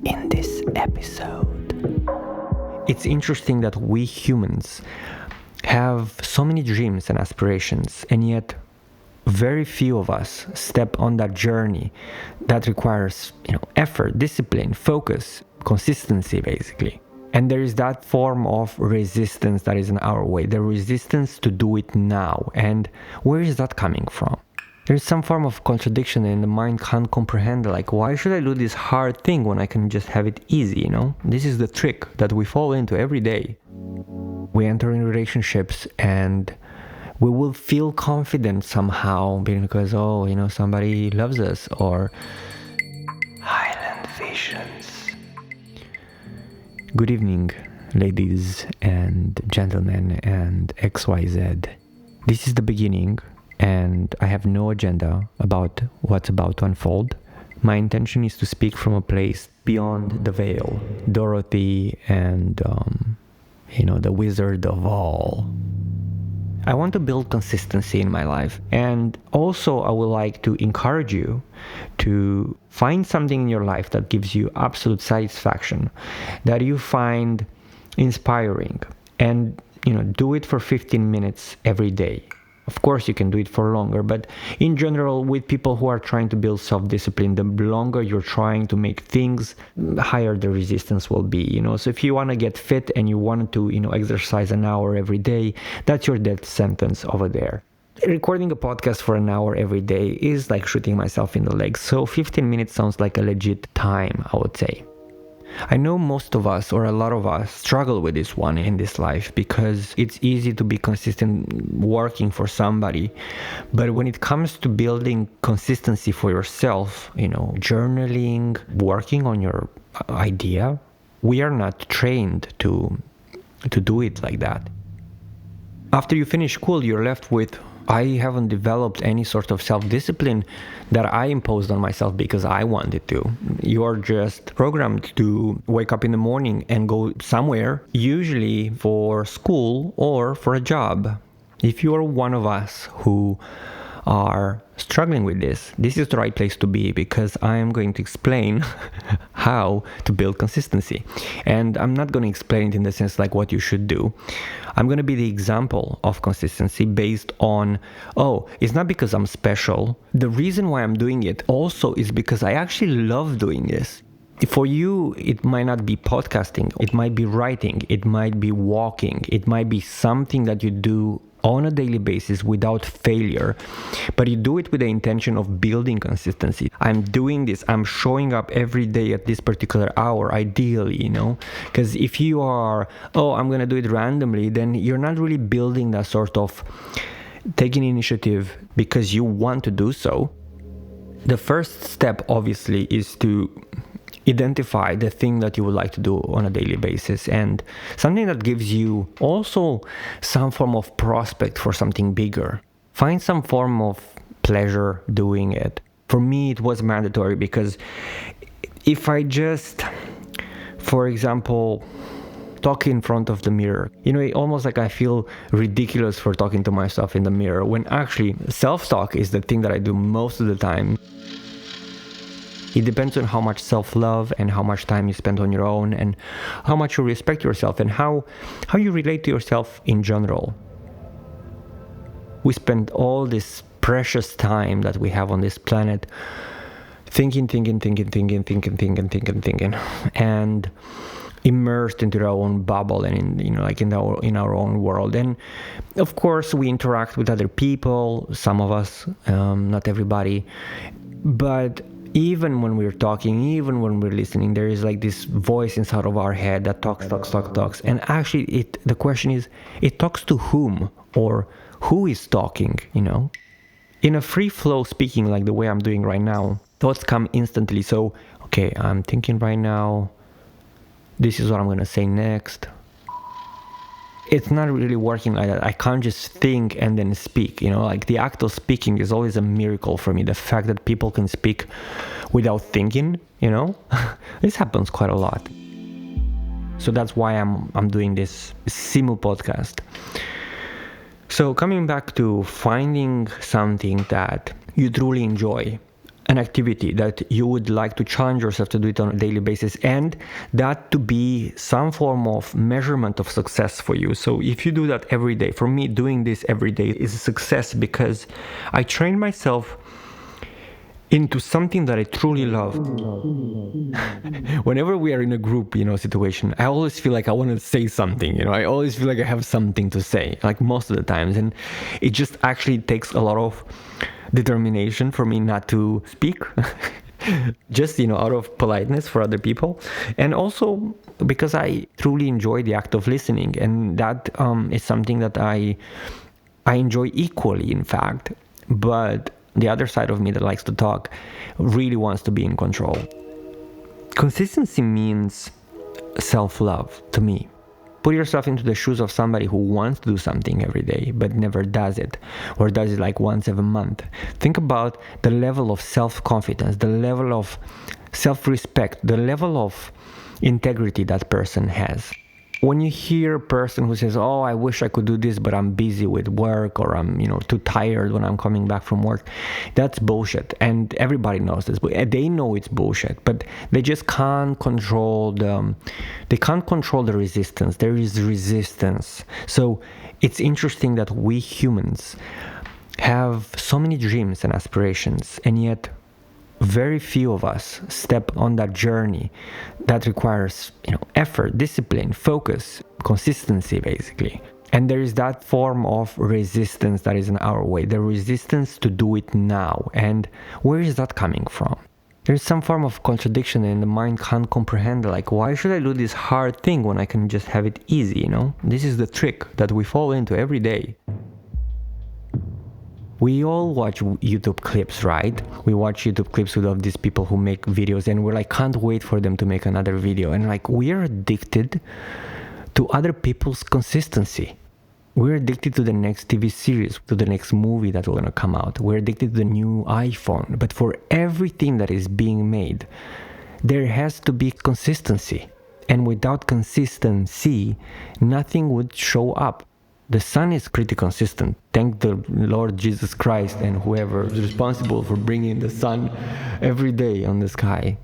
in this episode. It's interesting that we humans have so many dreams and aspirations, and yet very few of us step on that journey that requires, effort, discipline, focus, consistency, basically. And there is that form of resistance that is in our way, the resistance to do it now. And where is that coming from? There's some form of contradiction, and the mind can't comprehend, like, why should I do this hard thing when I can just have it easy, This is the trick that we fall into every day. We enter in relationships and we will feel confident somehow because, somebody loves us, or Highland Visions. Good evening, ladies and gentlemen and XYZ. This is the beginning, and I have no agenda about what's about to unfold. My intention is to speak from a place beyond the veil, Dorothy and, the Wizard of All. I want to build consistency in my life, and also I would like to encourage you to find something in your life that gives you absolute satisfaction, that you find inspiring, and do it for 15 minutes every day. Of course, you can do it for longer, but in general, with people who are trying to build self-discipline, the longer you're trying to make things, higher the resistance will be, So if you want to get fit and you want to, exercise an hour every day, that's your death sentence over there. Recording a podcast for an hour every day is like shooting myself in the leg. So 15 minutes sounds like a legit time, I would say. I know most of us, or a lot of us, struggle with this one in this life because it's easy to be consistent working for somebody. But when it comes to building consistency for yourself, journaling, working on your idea, we are not trained to do it like that. After you finish school, you're left with, I haven't developed any sort of self-discipline that I imposed on myself because I wanted to. You're just programmed to wake up in the morning and go somewhere, usually for school or for a job. If you're one of us who are struggling with this is the right place to be, because I am going to explain how to build consistency. And I'm not going to explain it in the sense like what you should do. I'm going to be the example of consistency based on, it's not because I'm special. The reason why I'm doing it also is because I actually love doing this. For you, it might not be podcasting. It might be writing. It might be walking. It might be something that you do on a daily basis without failure, but you do it with the intention of building consistency. I'm doing this, I'm showing up every day at this particular hour, ideally, because if you are, I'm going to do it randomly, then you're not really building that sort of taking initiative because you want to do so. The first step, obviously, is to identify the thing that you would like to do on a daily basis, and something that gives you also some form of prospect for something bigger. Find some form of pleasure doing it. For me, it was mandatory, because if I just, for example, talk in front of the mirror, almost like I feel ridiculous for talking to myself in the mirror, when actually self-talk is the thing that I do most of the time. It depends on how much self-love and how much time you spend on your own, and how much you respect yourself, and how you relate to yourself in general. We spend all this precious time that we have on this planet thinking, and immersed into our own bubble and in our own world. And of course, we interact with other people, some of us, not everybody, but even when we're talking, even when we're listening, there is like this voice inside of our head that talks. And actually, the question is, it talks to whom, or who is talking, In a free flow speaking, like the way I'm doing right now, thoughts come instantly. So, okay, I'm thinking right now, this is what I'm going to say next. It's not really working like that. I can't just think and then speak, like the act of speaking is always a miracle for me. The fact that people can speak without thinking, this happens quite a lot. So that's why I'm doing this Simu podcast. So coming back to finding something that you truly enjoy, an activity that you would like to challenge yourself to do it on a daily basis, and that to be some form of measurement of success for you. So if you do that every day, for me, doing this every day is a success because I train myself into something that I truly love. Whenever we are in a group, situation, I always feel like I want to say something, I always feel like I have something to say, like most of the times. And it just actually takes a lot of determination for me not to speak, just, out of politeness for other people. And also because I truly enjoy the act of listening. And that is something that I enjoy equally, in fact. But the other side of me that likes to talk really wants to be in control. Consistency means self-love to me. Put yourself into the shoes of somebody who wants to do something every day but never does it, or does it like once every month. Think about the level of self-confidence, the level of self-respect, the level of integrity that person has. When you hear a person who says, oh, I wish I could do this, but I'm busy with work, or I'm, too tired when I'm coming back from work, that's bullshit. And everybody knows this. They know it's bullshit, but they just can't control the resistance. There is resistance. So it's interesting that we humans have so many dreams and aspirations, and yet very few of us step on that journey that requires, effort, discipline, focus, consistency, basically. And there is that form of resistance that is in our way, the resistance to do it now. And where is that coming from? There's some form of contradiction, and the mind can't comprehend, like, why should I do this hard thing when I can just have it easy, This is the trick that we fall into every day. We all watch YouTube clips, right? We watch YouTube clips of these people who make videos, and we're like, can't wait for them to make another video. And like, we are addicted to other people's consistency. We're addicted to the next TV series, to the next movie that's going to come out. We're addicted to the new iPhone. But for everything that is being made, there has to be consistency. And without consistency, nothing would show up. The sun is pretty consistent. Thank the Lord Jesus Christ and whoever is responsible for bringing the sun every day on the sky.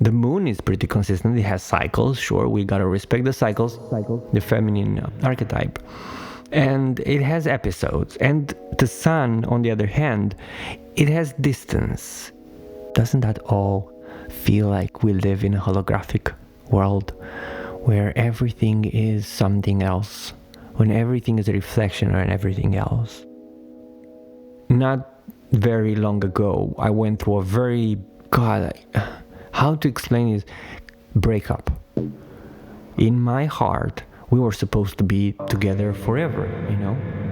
The moon is pretty consistent. It has cycles. Sure, we gotta respect the cycles, the feminine archetype. And it has episodes. And the sun, on the other hand, it has distance. Doesn't that all feel like we live in a holographic world where everything is something else? When everything is a reflection on everything else. Not very long ago, I went through a very, how to explain this, breakup. In my heart, we were supposed to be together forever,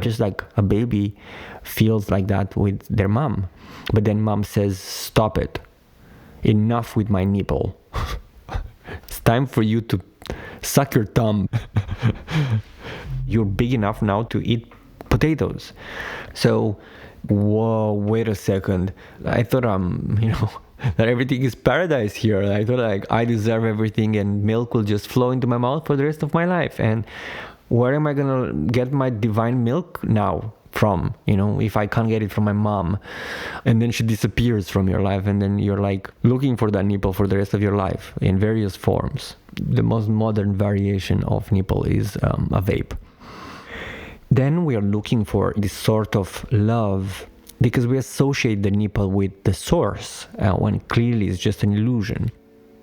just like a baby feels like that with their mom. But then mom says, stop it. Enough with my nipple. It's time for you to suck your thumb. You're big enough now to eat potatoes. So, whoa, wait a second. I thought that everything is paradise here. I thought like I deserve everything and milk will just flow into my mouth for the rest of my life. And where am I gonna get my divine milk now from? If I can't get it from my mom, and then she disappears from your life, and then you're like looking for that nipple for the rest of your life in various forms. The most modern variation of nipple is a vape. Then we are looking for this sort of love because we associate the nipple with the source, when clearly it's just an illusion.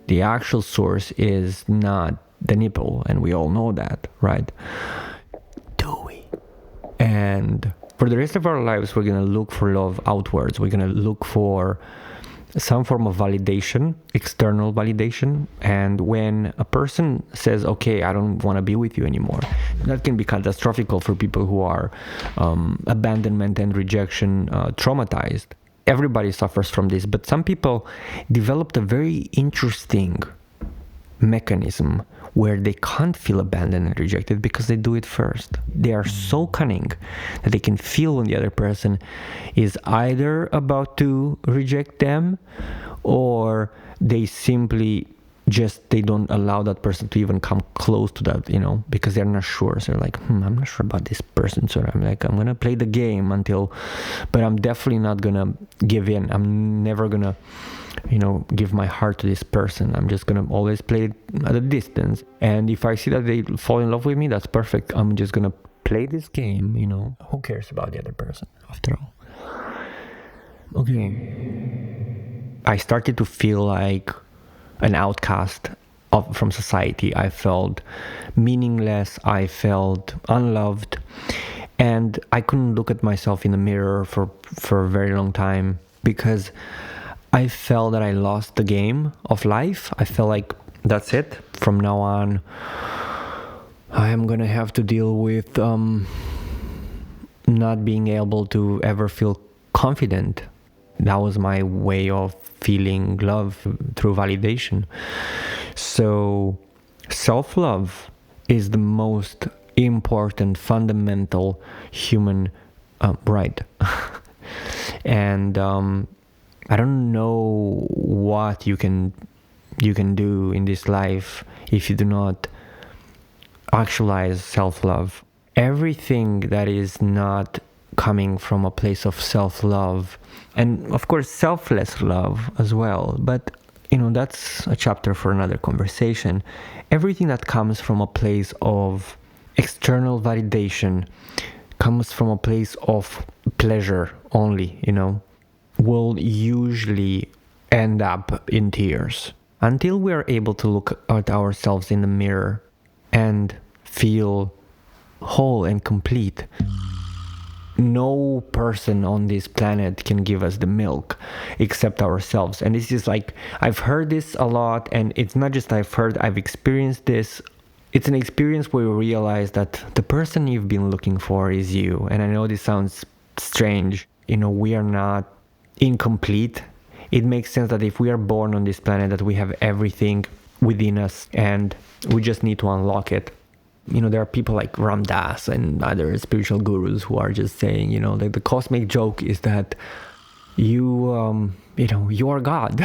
The actual source is not the nipple, and we all know that, right? Do we? And for the rest of our lives, we're going to look for love outwards. We're going to look for some form of validation, external validation. And when a person says, okay, I don't want to be with you anymore, that can be catastrophic for people who are abandonment and rejection traumatized. Everybody suffers from this, but some people developed a very interesting mechanism where they can't feel abandoned and rejected because they do it first. They are so cunning that they can feel when the other person is either about to reject them or they simply just they don't allow that person to even come close to that, because they're not sure. So they're like, I'm not sure about this person. So I'm like, I'm gonna play the game but I'm definitely not gonna give in. I'm never gonna, give my heart to this person. I'm just gonna always play it at a distance. And if I see that they fall in love with me, that's perfect. I'm just gonna play this game. Who cares about the other person after all? Okay. I started to feel like an outcast from society. I felt meaningless. I felt unloved. And I couldn't look at myself in the mirror for a very long time because I felt that I lost the game of life. I felt like that's it. From now on, I am going to have to deal with not being able to ever feel confident. That was my way of feeling love through validation. So self-love is the most important, fundamental human right. And I don't know what you can do in this life if you do not actualize self-love. Everything that is not coming from a place of self-love, and of course selfless love as well, but that's a chapter for another conversation. Everything that comes from a place of external validation, comes from a place of pleasure only, will usually end up in tears. Until we are able to look at ourselves in the mirror and feel whole and complete, no person on this planet can give us the milk except ourselves. And this is like, I've heard this a lot, and it's not just I've experienced this. It's an experience where you realize that the person you've been looking for is you. And I know this sounds strange. We are not incomplete. It makes sense that if we are born on this planet, that we have everything within us and we just need to unlock it. There are people like Ram Dass and other spiritual gurus who are just saying, like the cosmic joke is that you are God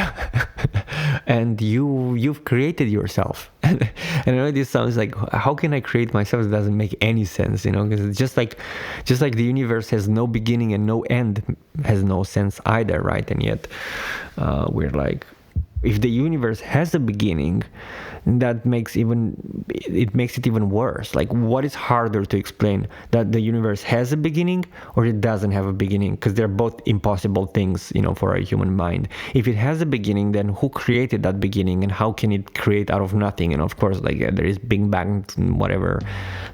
and you've created yourself. And I know this sounds like, how can I create myself? It doesn't make any sense, because it's just like the universe has no beginning and no end has no sense either, right? And yet we're like, if the universe has a beginning, that makes it even worse. Like, what is harder to explain, that the universe has a beginning or it doesn't have a beginning? Because they're both impossible things, for a human mind. If it has a beginning, then who created that beginning, and how can it create out of nothing? And of course, there is Big Bang, whatever,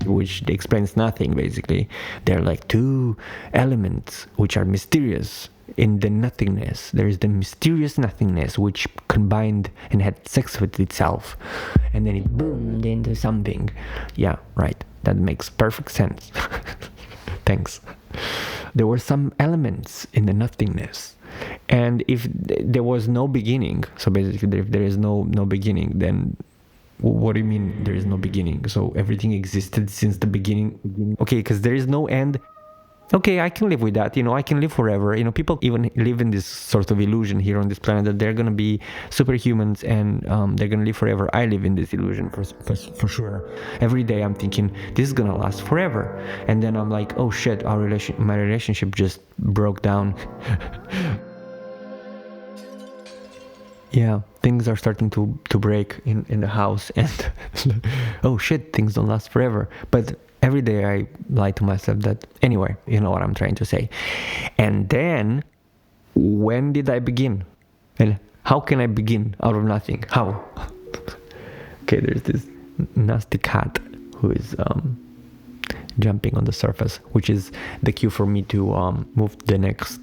which explains nothing. Basically, there are like two elements which are mysterious. In the nothingness, there is the mysterious nothingness which combined and had sex with itself, and then it boomed into something. Yeah, right. That makes perfect sense. Thanks. There were some elements in the nothingness, and if there was no beginning, so basically if there is no beginning, then what do you mean there is no beginning? So everything existed since the beginning? Okay, because there is no end. Okay, I can live with that. I can live forever. People even live in this sort of illusion here on this planet that they're going to be superhumans and they're going to live forever. I live in this illusion for sure. Every day I'm thinking, this is going to last forever. And then I'm like, oh shit, my relationship just broke down. Yeah, things are starting to break in the house. And oh shit, things don't last forever. But every day I lie to myself that, anyway, you know what I'm trying to say. And then, when did I begin? And how can I begin out of nothing? How? Okay, there's this nasty cat who is jumping on the surface, which is the cue for me to move to the next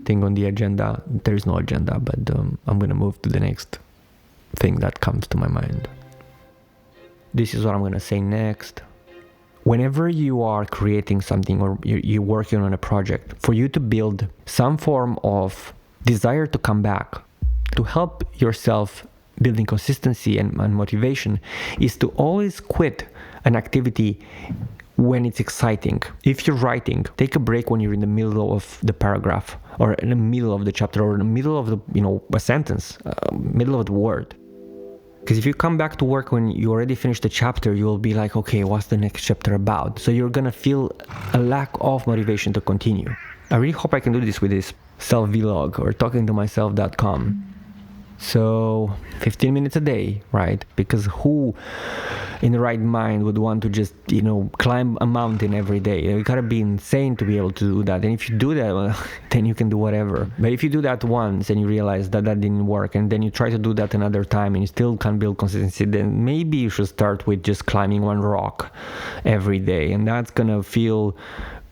thing on the agenda. There is no agenda, but I'm going to move to the next thing that comes to my mind. This is what I'm going to say next. Whenever you are creating something or you're working on a project, for you to build some form of desire to come back, to help yourself building consistency and motivation, is to always quit an activity when it's exciting. If you're writing, take a break when you're in the middle of the paragraph or in the middle of the chapter or in the middle of a sentence, middle of the word. Because if you come back to work when you already finished the chapter, you will be like, okay, what's the next chapter about? So you're gonna feel a lack of motivation to continue. I really hope I can do this with this self-vlog or talkingtomyself.com. So 15 minutes a day, right? Because who in the right mind would want to just, climb a mountain every day? You gotta be insane to be able to do that. And if you do that, well, then you can do whatever. But if you do that once and you realize that didn't work, and then you try to do that another time and you still can't build consistency, then maybe you should start with just climbing one rock every day. And that's gonna feel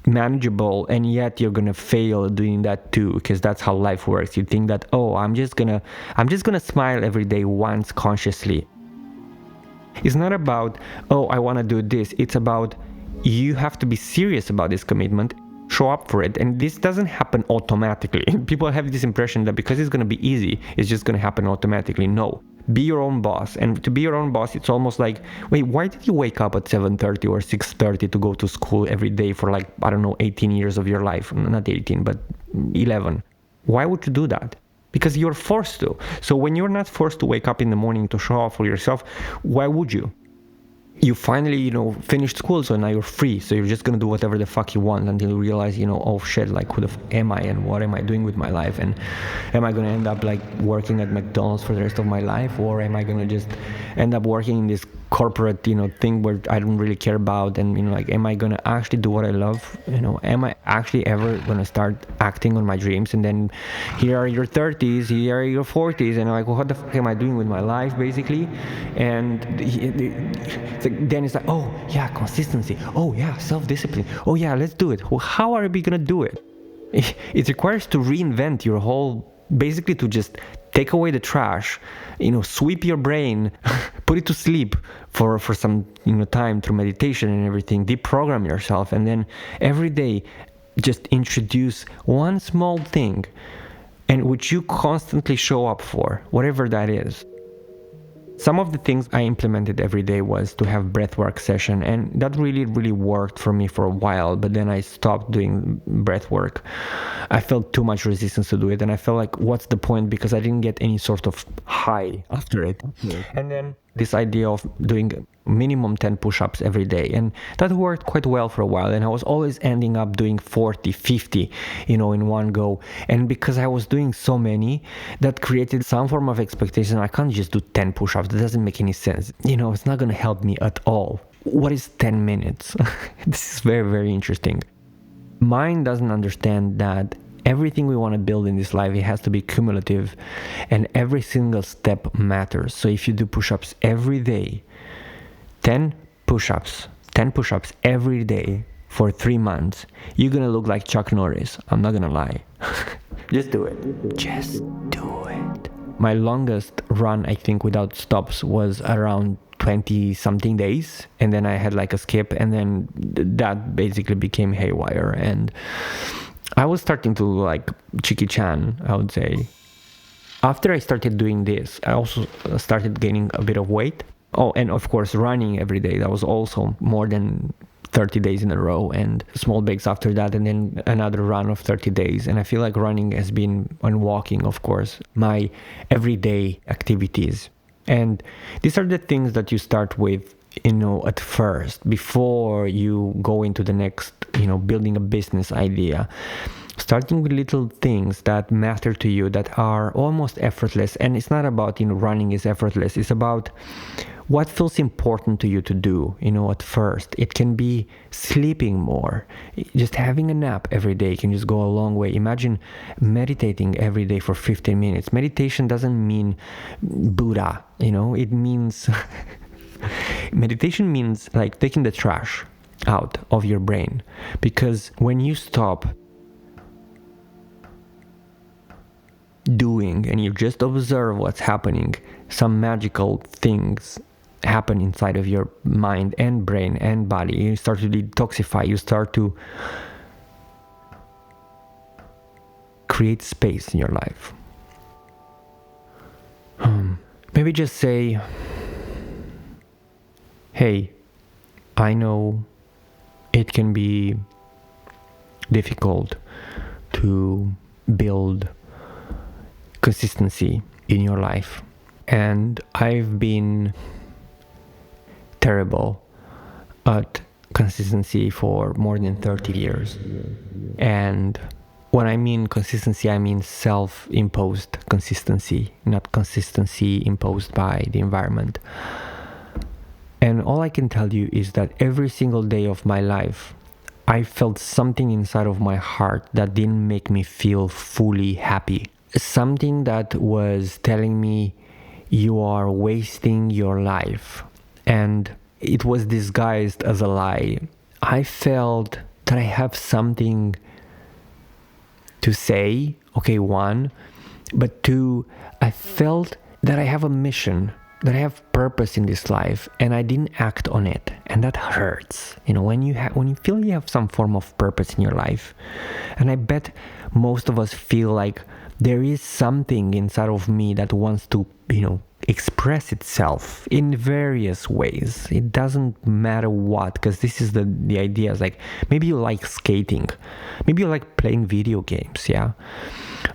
manageable, and yet you're gonna fail doing that too, because that's how life works. You think that, I'm just gonna smile every day once consciously. It's not about, I want to do this. It's about, you have to be serious about this commitment, show up for it. And this doesn't happen automatically. People have this impression that because it's going to be easy, it's just going to happen automatically. No. Be your own boss. And to be your own boss, it's almost like, wait, why did you wake up at 7:30 or 6:30 to go to school every day for 18 years of your life? Not 18, but 11. Why would you do that? Because you're forced to. So when you're not forced to wake up in the morning to show up for yourself, why would you? You finally, finished school, so now you're free. So you're just going to do whatever the fuck you want until you realize, oh shit, who the fuck am I and what am I doing with my life? And am I going to end up working at McDonald's for the rest of my life? Or am I going to just end up working in this corporate, thing where I don't really care about? And, am I going to actually do what I love? Am I actually ever going to start acting on my dreams? And then here are your 30s, here are your 40s, and what the fuck am I doing with my life, basically? And then it's like, oh yeah, consistency. Oh yeah, self-discipline. Oh yeah, let's do it. Well, how are we gonna do it? It requires to reinvent your whole, basically to just take away the trash, sweep your brain, put it to sleep for some time through meditation and everything, deprogram yourself, and then every day just introduce one small thing and which you constantly show up for, whatever that is. Some of the things I implemented every day was to have breathwork session, and that really, really worked for me for a while, but then I stopped doing breathwork. I felt too much resistance to do it, and I felt like, what's the point? Because I didn't get any sort of high after it. And then this idea of doing minimum 10 push-ups every day, and that worked quite well for a while, and I was always ending up doing 40, 50, in one go. And because I was doing so many, that created some form of expectation. I can't just do 10 push-ups. That doesn't make any sense. It's not going to help me at all. What is 10 minutes? This is very, very interesting. Mind doesn't understand that everything we want to build in this life, it has to be cumulative, and every single step matters. So if you do push-ups every day, 10 push-ups every day for 3 months, you're gonna look like Chuck Norris. I'm not gonna lie. Just do it. Just do it. My longest run, I think, without stops was around 20 something days, and then I had a skip, and then that basically became haywire, and I was starting to like Jackie Chan, I would say. After I started doing this, I also started gaining a bit of weight. Oh, and of course running every day. That was also more than 30 days in a row, and small breaks after that, and then another run of 30 days. And I feel like running has been, and walking, of course, my everyday activities. And these are the things that you start with, at first, before you go into the next, building a business idea. Starting with little things that matter to you, that are almost effortless. And it's not about, running is effortless. It's about what feels important to you to do, at first. It can be sleeping more. Just having a nap every day can just go a long way. Imagine meditating every day for 15 minutes. Meditation doesn't mean Buddha, it means... Meditation means taking the trash out of your brain. Because when you stop doing and you just observe what's happening, some magical things happen inside of your mind and brain and body. You start to detoxify. You start to create space in your life. Maybe just say, hey, I know it can be difficult to build consistency in your life. And I've been terrible at consistency for more than 30 years. And when I mean consistency, I mean self-imposed consistency, not consistency imposed by the environment. And all I can tell you is that every single day of my life, I felt something inside of my heart that didn't make me feel fully happy. Something that was telling me, you are wasting your life. And it was disguised as a lie. I felt that I have something to say, okay, one, but two, I felt that I have a mission, that I have purpose in this life, and I didn't act on it, and that hurts. You know, when you feel you have some form of purpose in your life, and I bet most of us feel like there is something inside of me that wants to, express itself in various ways. It doesn't matter what, because this is the idea. Is like, maybe you like skating, maybe you like playing video games, yeah.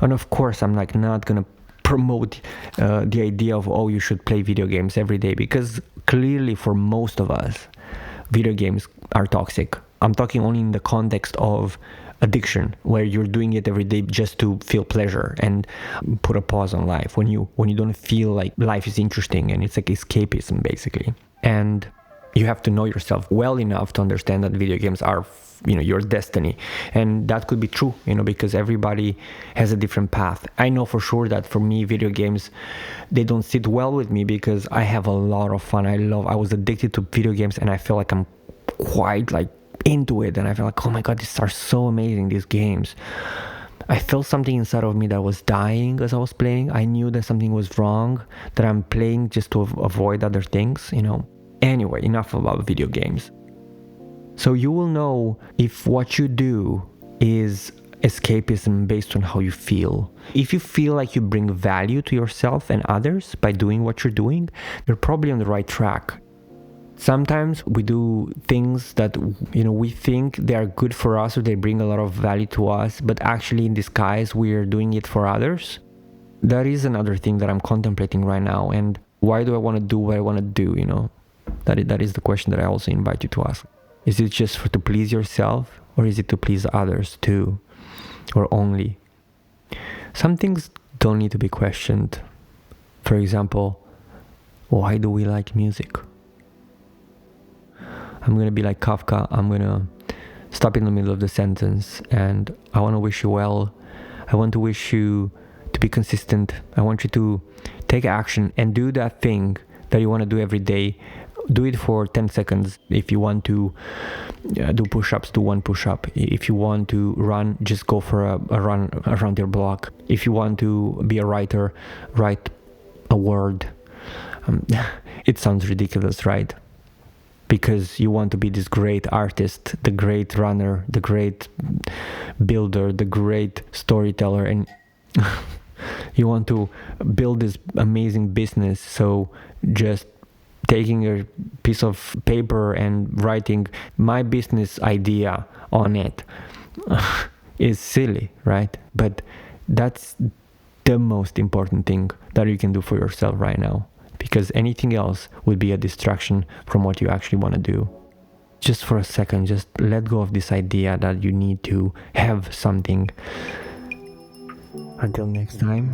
And of course, I'm like not gonna promote the idea of, oh, you should play video games every day, because clearly for most of us, video games are toxic. I'm talking only in the context of addiction, where you're doing it every day just to feel pleasure and put a pause on life when you don't feel like life is interesting, and it's like escapism basically. And you have to know yourself well enough to understand that video games are your destiny. And that could be true, because everybody has a different path. I know for sure that for me, video games, they don't sit well with me, because I have a lot of fun. I was addicted to video games, and I feel like I'm quite like into it, and I feel like, oh my god, these are so amazing, these games. I felt something inside of me that was dying as I was playing. I knew that something was wrong, that I'm playing just to avoid other things, Anyway, enough about video games. So you will know if what you do is escapism based on how you feel. If you feel like you bring value to yourself and others by doing what you're doing, you're probably on the right track. Sometimes we do things that, we think they are good for us, or they bring a lot of value to us, but actually in disguise, we're doing it for others. That is another thing that I'm contemplating right now. And why do I want to do what I want to do, That is the question that I also invite you to ask. Is it just to please yourself, or is it to please others too, or only? Some things don't need to be questioned. For example, why do we like music? I'm going to be like Kafka. I'm going to stop in the middle of the sentence, and I want to wish you well. I want to wish you to be consistent. I want you to take action and do that thing that you want to do every day. Do it for 10 seconds. If you want to do push-ups, do one push-up. If you want to run, just go for a run around your block. If you want to be a writer, write a word. It sounds ridiculous, right? Because you want to be this great artist, the great runner, the great builder, the great storyteller, and you want to build this amazing business. So just taking a piece of paper and writing my business idea on it is silly, right? But that's the most important thing that you can do for yourself right now, because anything else would be a distraction from what you actually want to do. Just for a second, just let go of this idea that you need to have something. Until next time.